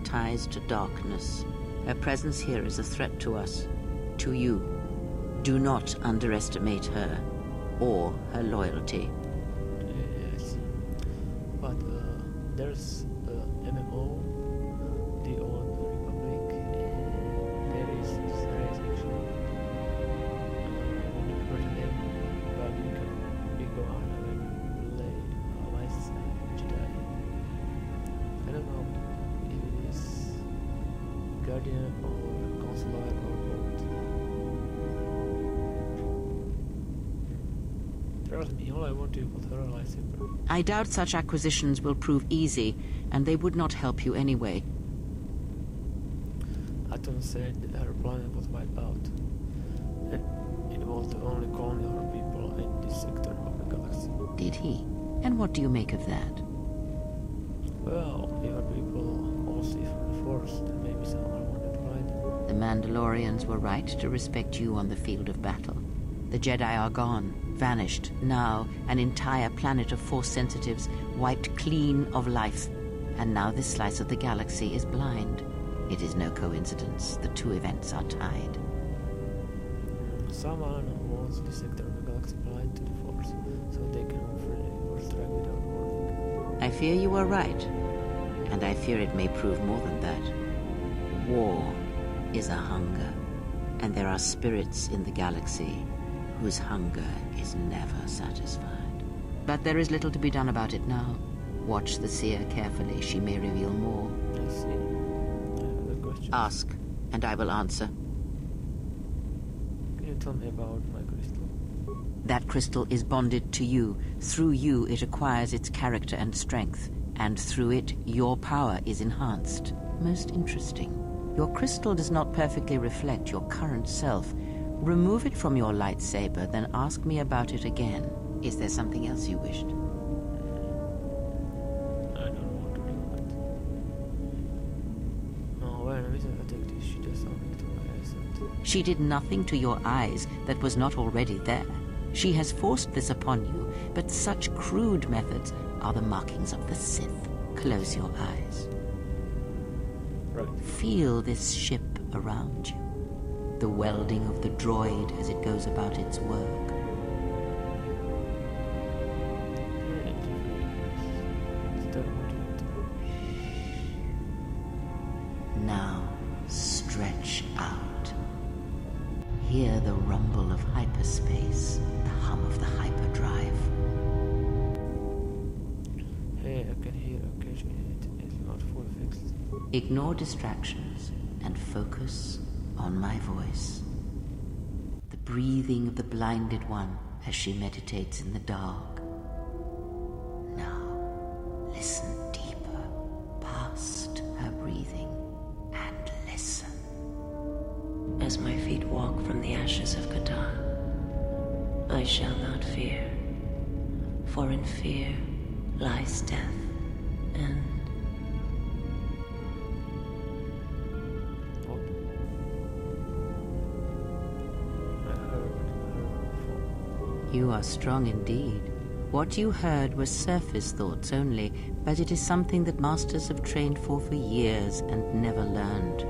ties to darkness. Her presence here is a threat to us, to you. Do not underestimate her or her loyalty. Yes, but there's MMO, the Old Republic, and there is actually the name, but we go on and play Vice Jedi. I don't know if it is Guardian or Consular or both. Trust me, all I want to put her a lightsaber. I doubt such acquisitions will prove easy, and they would not help you anyway. Atom said that her planet was wiped out, and it was the only colony of her people in this sector of the galaxy. Did he? And what do you make of that? Well, if her people all see from the Force, then maybe someone wanted to find them. The Mandalorians were right to respect you on the field of battle. The Jedi are gone, vanished. Now, an entire planet of Force sensitives wiped clean of life. And now this slice of the galaxy is blind. It is no coincidence. The two events are tied. Someone wants this sector of the galaxy blind to the Force, so they can freely or strike without warning. I fear you are right. And I fear it may prove more than that. War is a hunger. And there are spirits in the galaxy whose hunger is never satisfied. But there is little to be done about it now. Watch the seer carefully. She may reveal more. I see. I have other questions. Ask, and I will answer. Can you tell me about my crystal? That crystal is bonded to you. Through you, it acquires its character and strength. And through it, your power is enhanced. Most interesting. Your crystal does not perfectly reflect your current self. Remove it from your lightsaber, then ask me about it again. Is there something else you wished? I don't want to do that. No, when I take this, she does something to my eyes. She did nothing to your eyes that was not already there. She has forced this upon you, but such crude methods are the markings of the Sith. Close your eyes. Right. Feel this ship around you. The welding of the droid as it goes about its work. Now, stretch out. Hear the rumble of hyperspace, the hum of the hyperdrive. Hey, I can hear occasionally it's not fully fixed. Ignore distractions and focus on my voice. The breathing of the blinded one as she meditates in the dark. Now, listen deeper past her breathing and listen. As my feet walk from the ashes of Catan, I shall not fear, for in fear lies death and... What? I heard before. You are strong indeed. What you heard was surface thoughts only, but it is something that masters have trained for years and never learned.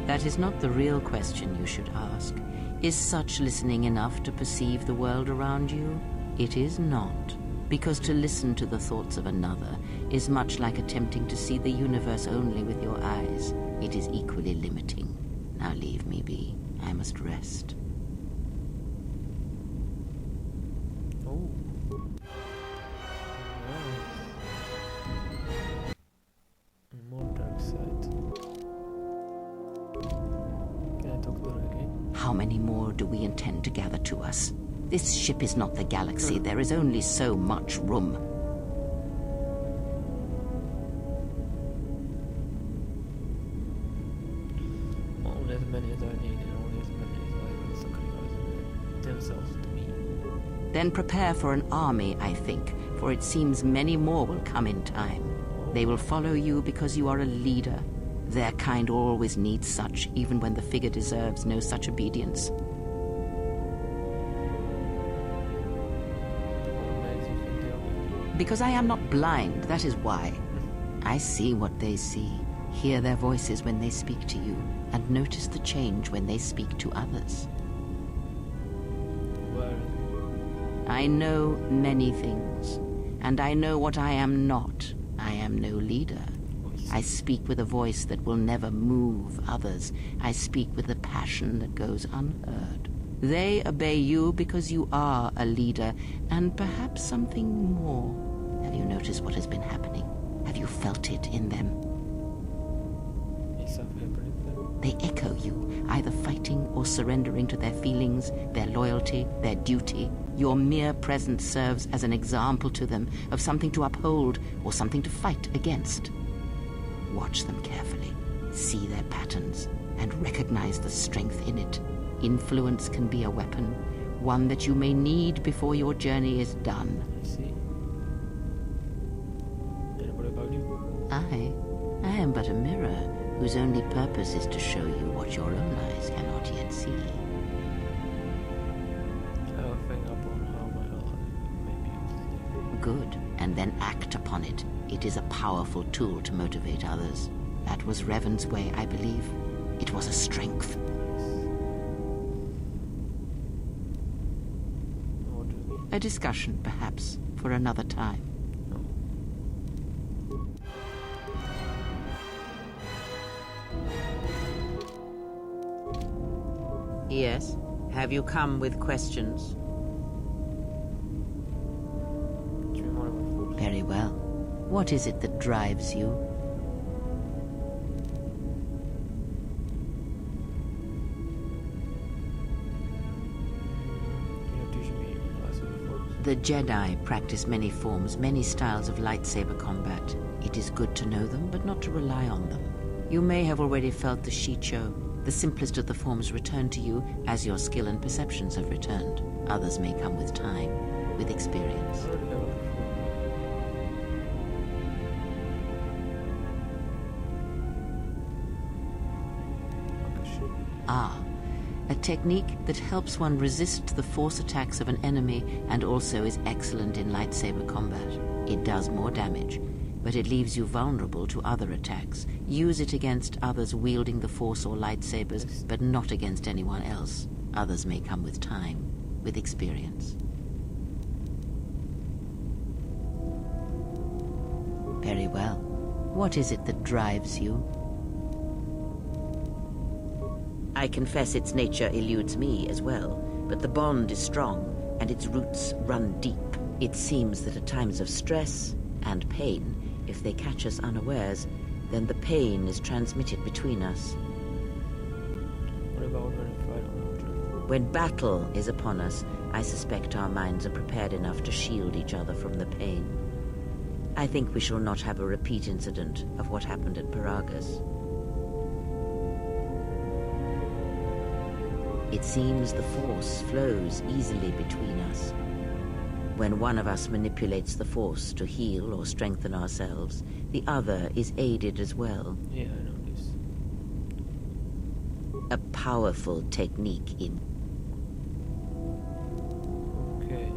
That is not the real question you should ask. Is such listening enough to perceive the world around you? It is not, because to listen to the thoughts of another is much like attempting to see the universe only with your eyes. It is equally limiting. Now leave me be. I must rest. Oh. More dark side. Can I talk to her again? How many more do we intend to gather to us? This ship is not the galaxy. There is only so much room. Only as many as I need and only as many as I will sacrifice themselves to me. Then prepare for an army, I think, for it seems many more will come in time. They will follow you because you are a leader. Their kind always needs such, even when the figure deserves no such obedience. Amazing thing they are. Because I am not blind, that is why. I see what they see, hear their voices when they speak to you, and notice the change when they speak to others. Where? I know many things, and I know what I am not. I am no leader. I speak with a voice that will never move others. I speak with a passion that goes unheard. They obey you because you are a leader, and perhaps something more. Have you noticed what has been happening? Have you felt it in them? Is something happening there? They echo you, either fighting or surrendering to their feelings, their loyalty, their duty. Your mere presence serves as an example to them of something to uphold or something to fight against. Watch them carefully, see their patterns, and recognize the strength in it. Influence can be a weapon, one that you may need before your journey is done. I see. And what about you? I am but a mirror whose only purpose is to show you what your own eyes cannot yet see. I'll think upon how my eye may be used. Good, and then act upon it. It is a powerful tool to motivate others. That was Revan's way, I believe. It was a strength. What do you mean? A discussion, perhaps, for another time. Yes? Have you come with questions? Tell me more about food. Very well. What is it that drives you? Can you teach me less of the force? The Jedi practice many forms, many styles of lightsaber combat. It is good to know them, but not to rely on them. You may have already felt the Shicho. The simplest of the forms return to you as your skill and perceptions have returned. Others may come with time, with experience. I already have a Ah, a technique that helps one resist the force attacks of an enemy and also is excellent in lightsaber combat. It does more damage, but it leaves you vulnerable to other attacks. Use it against others wielding the force or lightsabers, but not against anyone else. Others may come with time, with experience. Very well. What is it that drives you? I confess its nature eludes me as well, but the bond is strong and its roots run deep. It seems that at times of stress and pain, if they catch us unawares, then the pain is transmitted between us. What about when we fight on our journey? When battle is upon us, I suspect our minds are prepared enough to shield each other from the pain. I think we shall not have a repeat incident of what happened at Paragus. It seems the Force flows easily between us. When one of us manipulates the Force to heal or strengthen ourselves, the other is aided as well. Yeah, I know this. A powerful technique in... Okay.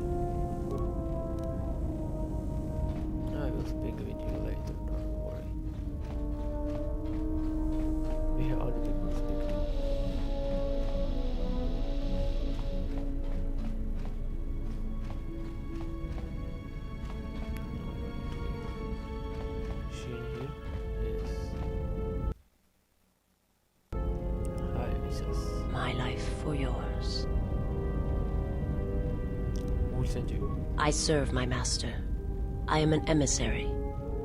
I will speak with you later, don't worry. We have other people speaking. She in here? Yes. Hi, Mrs. My life for yours. Who sent you? I serve my master. I am an emissary,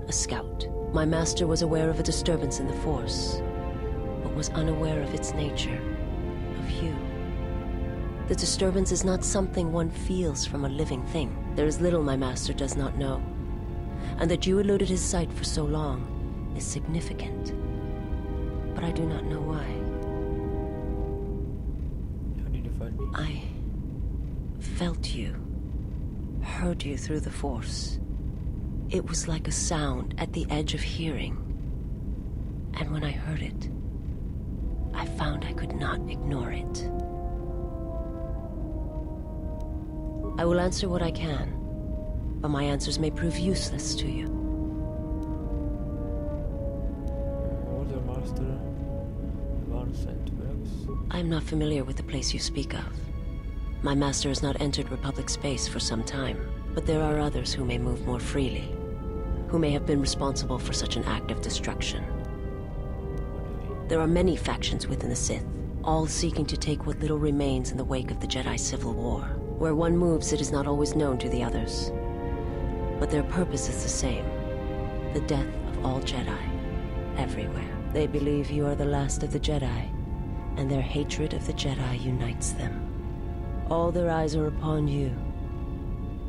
a scout. My master was aware of a disturbance in the Force, but was unaware of its nature, of you. The disturbance is not something one feels from a living thing. There is little my master does not know, and that you eluded his sight for so long is significant. But I do not know why. How did you find me? I felt you, heard you through the Force. It was like a sound at the edge of hearing. And when I heard it, I found I could not ignore it. I will answer what I can. but my answers may prove useless to you. Order Master Van Sandbergs. I am not familiar with the place you speak of. My master has not entered Republic space for some time, but there are others who may move more freely, who may have been responsible for such an act of destruction. There are many factions within the Sith, all seeking to take what little remains in the wake of the Jedi Civil War. Where one moves, it is not always known to the others. But their purpose is the same. The death of all Jedi, everywhere. They believe you are the last of the Jedi, and their hatred of the Jedi unites them. All their eyes are upon you,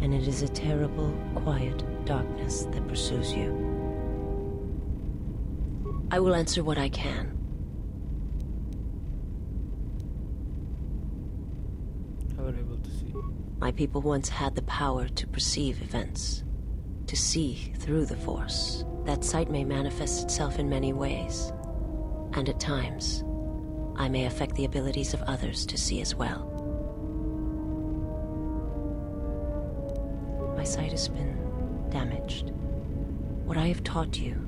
and it is a terrible, quiet darkness that pursues you. I will answer what I can. How are you able to see? My people once had the power to perceive events, to see through the Force. That sight may manifest itself in many ways, and at times, I may affect the abilities of others to see as well. My sight has been damaged. What I have taught you,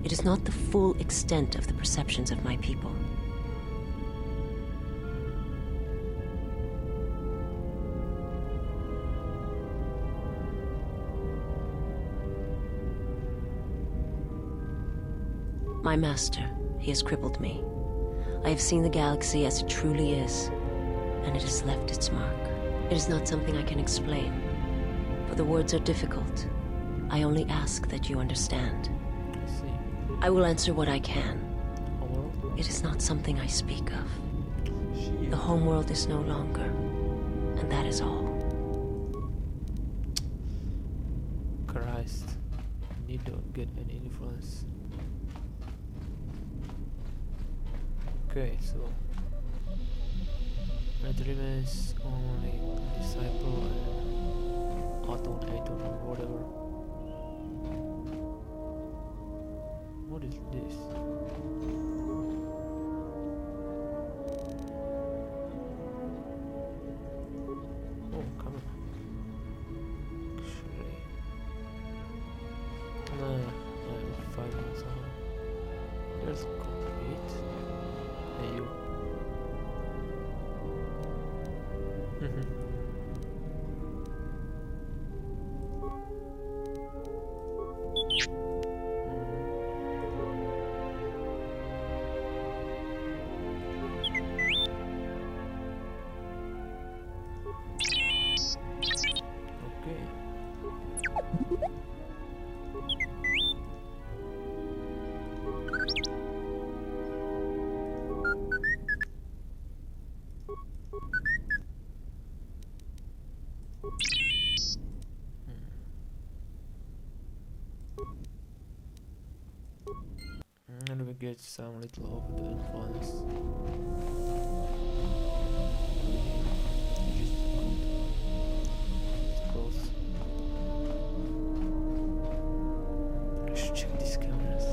it is not the full extent of the perceptions of my people. My master, he has crippled me. I have seen the galaxy as it truly is, and it has left its mark. It is not something I can explain, for the words are difficult. I only ask that you understand. I see. I will answer what I can. Homeworld? It is not something I speak of. Shit. The homeworld is no longer, and that is all. Christ. Need to get any influence. Okay, so it remains only disciple and Aton or whatever. What is this? Oh, come on. Actually, no, I'm 5 minutes on. There's complete. Hey, you. And we get some little of the influence. Which is good. It's close. I should check these cameras.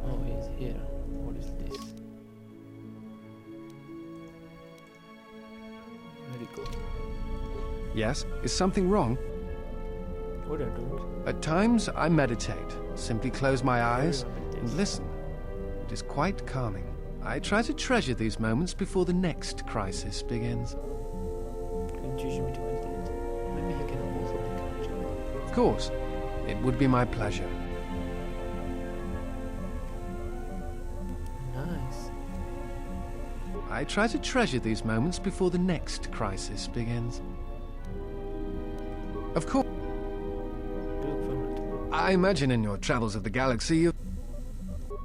Oh, he's here. What is this? Medical. Yes? Is something wrong? What I don't? At times, I meditate. Simply close my eyes and listen. It is quite calming. I try to treasure these moments before the next crisis begins. Can you teach me to meditate? Maybe he can also become a Jedi. Of course, it would be my pleasure. Nice. I try to treasure these moments before the next crisis begins. Of course, You look familiar to me. I imagine in your travels of the galaxy you...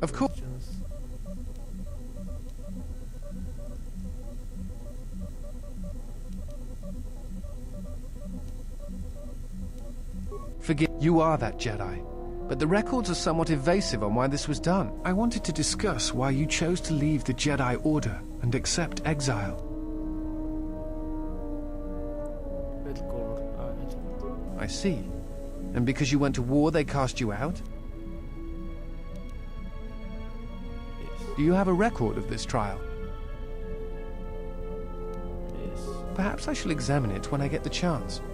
Of course, Questions? forgive, you are that Jedi. But the records are somewhat evasive on why this was done. I wanted to discuss why you chose to leave the Jedi Order and accept exile. Medical agent. I see. And because you went to war, they cast you out? Yes. Do you have a record of this trial? Yes. Perhaps I shall examine it when I get the chance.